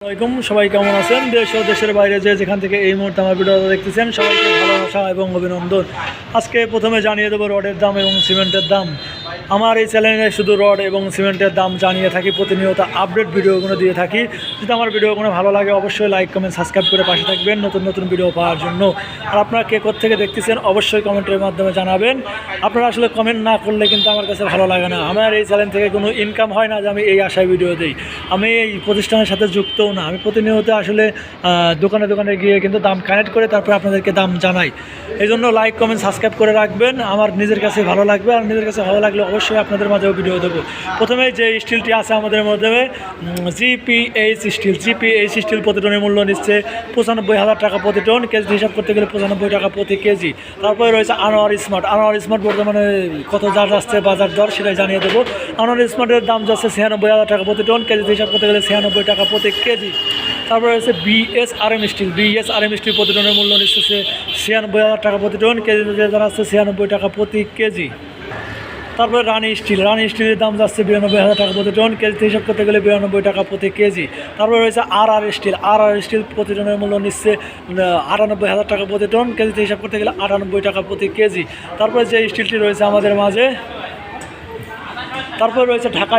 আসসালামাইকুম, সবাই কেমন আছেন? দেশ ও দেশের বাইরে যেখান থেকে এই মুহূর্তে আমার ভিডিওটা দেখতেছেন সবাইকে ভালোবাসা এবং অভিনন্দন। আজকে প্রথমে জানিয়ে দেবো রডের দাম এবং সিমেন্টের দাম। আমার এই চ্যানেলে শুধু রড এবং সিমেন্টের দাম জানিয়ে থাকি, প্রতিনিয়ত আপডেট ভিডিওগুলো দিয়ে থাকি। যদি আমার ভিডিওগুলো ভালো লাগে অবশ্যই লাইক কমেন্ট সাবস্ক্রাইব করে পাশে থাকবেন নতুন নতুন ভিডিও পাওয়ার জন্য। আর আপনারা কে কোথা থেকে দেখতেছেন অবশ্যই কমেন্টের মাধ্যমে জানাবেন। আপনারা আসলে কমেন্ট না করলে কিন্তু আমার কাছে ভালো লাগে না। আমার এই চ্যানেল থেকে কোনো ইনকাম হয় না যে আমি এই আশায় ভিডিও দিই। আমি এই প্রতিষ্ঠানের সাথে যুক্তও না। আমি প্রতিনিয়ত আসলে দোকানে দোকানে গিয়ে কিন্তু দাম কানেক্ট করে তারপর আপনাদেরকে দাম জানাই। এই জন্য লাইক কমেন্ট সাবস্ক্রাইব করে রাখবেন, আমার নিজের কাছে ভালো লাগবে। আর নিজের কাছে ভালো লাগলে অবশ্যই আপনাদের মাঝেও ভিডিও দেবো। প্রথমে যে স্টিলটি আছে আমাদের মধ্যে জিপিএইচ স্টিল প্রতি টনের মূল্য নিচ্ছে 95,000 টাকা প্রতি টন। কেজি হিসাব করতে গেলে 95 টাকা প্রতি কেজি। তারপরে রয়েছে আনোয়ার স্মার্ট বর্তমানে কত যা যাচ্ছে বাজার দর সেটাই জানিয়ে দেবো। আনোয়ার স্মার্টের দাম যাচ্ছে 96,000 টাকা প্রতি টন। কেজি হিসাব করতে গেলে 96 টাকা প্রতি কেজি। তারপরে রয়েছে বিএসআরএম স্টিল প্রতি টনের মূল্য নিচ্ছে 96,000 টাকা প্রতি টন। কেজি জানাচ্ছে 96 টাকা প্রতি কেজি। তারপরে রানি স্টিলের দাম যাচ্ছে 92,000 টাকা প্রতি টন। কেজিতে হিসাব করতে গেলে 92 টাকা প্রতি কেজি। তারপরে রয়েছে আর স্টিল প্রতি টনের মূল্য নিচ্ছে 98,000 টাকা প্রতি টন। কেজিতে হিসাব করতে গেলে 98 টাকা প্রতি কেজি। তারপরে যে স্টিলটি রয়েছে আমাদের মাঝে, তারপরে রয়েছে ঢাকা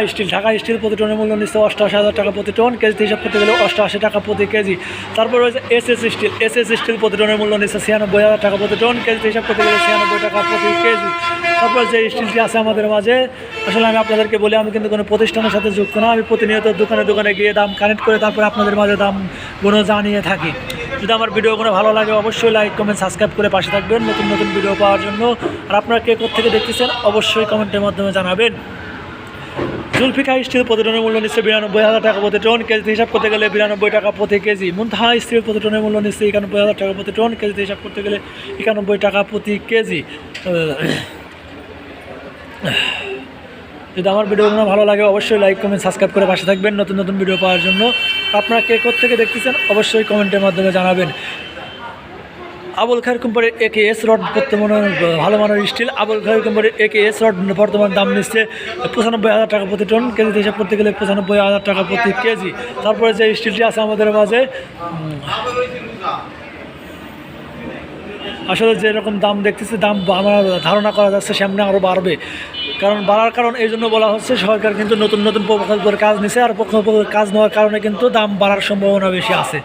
স্টিল প্রতি টনের মূল্য নিচ্ছে 88,000 টাকা প্রতি টন। কেজিতে হিসাব করতে গেলে 88 টাকা প্রতি কেজি। তারপরে রয়েছে এসএস স্টিল প্রতি টনের মূল্য নিচ্ছে 96,000 টাকা প্রতি টন। কেজিতে হিসাব করতে গেলে 96 টাকা প্রতি কেজি। তারপরে যে স্টিলটি আছে আমাদের মাঝে, আসলে আমি আপনাদেরকে বলি আমি কিন্তু কোনো প্রতিষ্ঠানের সাথে যুক্ত না। আমি প্রতিনিয়ত দোকানে দোকানে গিয়ে দাম কানেক্ট করে তারপরে আপনাদের মাঝে দামগুলো জানিয়ে থাকি। যদি আমার ভিডিওগুলো ভালো লাগে অবশ্যই লাইক কমেন্ট সাবস্ক্রাইব করে পাশে থাকবেন নতুন নতুন ভিডিও পাওয়ার জন্য। আর আপনারা কে কোথা থেকে দেখতেছেন অবশ্যই কমেন্টের মাধ্যমে জানাবেন। জুলফিকার স্টিল প্রতি টনের মূল্য নিচ্ছে 92,000 টাকা প্রতি টন। কেজিতে হিসাব করতে গেলে 92 টাকা প্রতি কেজি। মুনতাহা স্টিল প্রতি টনের মূল্য নিচ্ছে 91,000 টাকা প্রতি টন। কেজিতে হিসাব করতে গেলে 91 টাকা প্রতি কেজি। যদি আমার ভিডিওগুলো ভালো লাগে অবশ্যই লাইক কমেন্ট সাবস্ক্রাইব করে পাশে থাকবেন নতুন নতুন ভিডিও পাওয়ার জন্য। আপনারা কে কোথা থেকে দেখতেছেন অবশ্যই কমেন্টের মাধ্যমে জানাবেন। আবুল খায়ের কোম্পানির AKS রড বর্তমানে ভালো মানের স্টিল। আবুল খায়ের কোম্পানির AKS রড বর্তমান দাম নিচ্ছে 95,000 টাকা প্রতি টন। কেজিতে হিসাব করতে গেলে 95,000 টাকা প্রতি কেজি। তারপরে যে স্টিলটি আছে আমাদের মাঝে, আসলে যেরকম দাম দেখতেছি দাম আমার ধারণা করা যাচ্ছে সামনে আরও বাড়বে। বাড়ার কারণ এই জন্য বলা হচ্ছে সরকার কিন্তু নতুন নতুন প্রকল্পের কাজ নিছে, আর প্রকল্পের কাজ নেওয়ার কারণে কিন্তু দাম বাড়ার সম্ভাবনা বেশি আছে।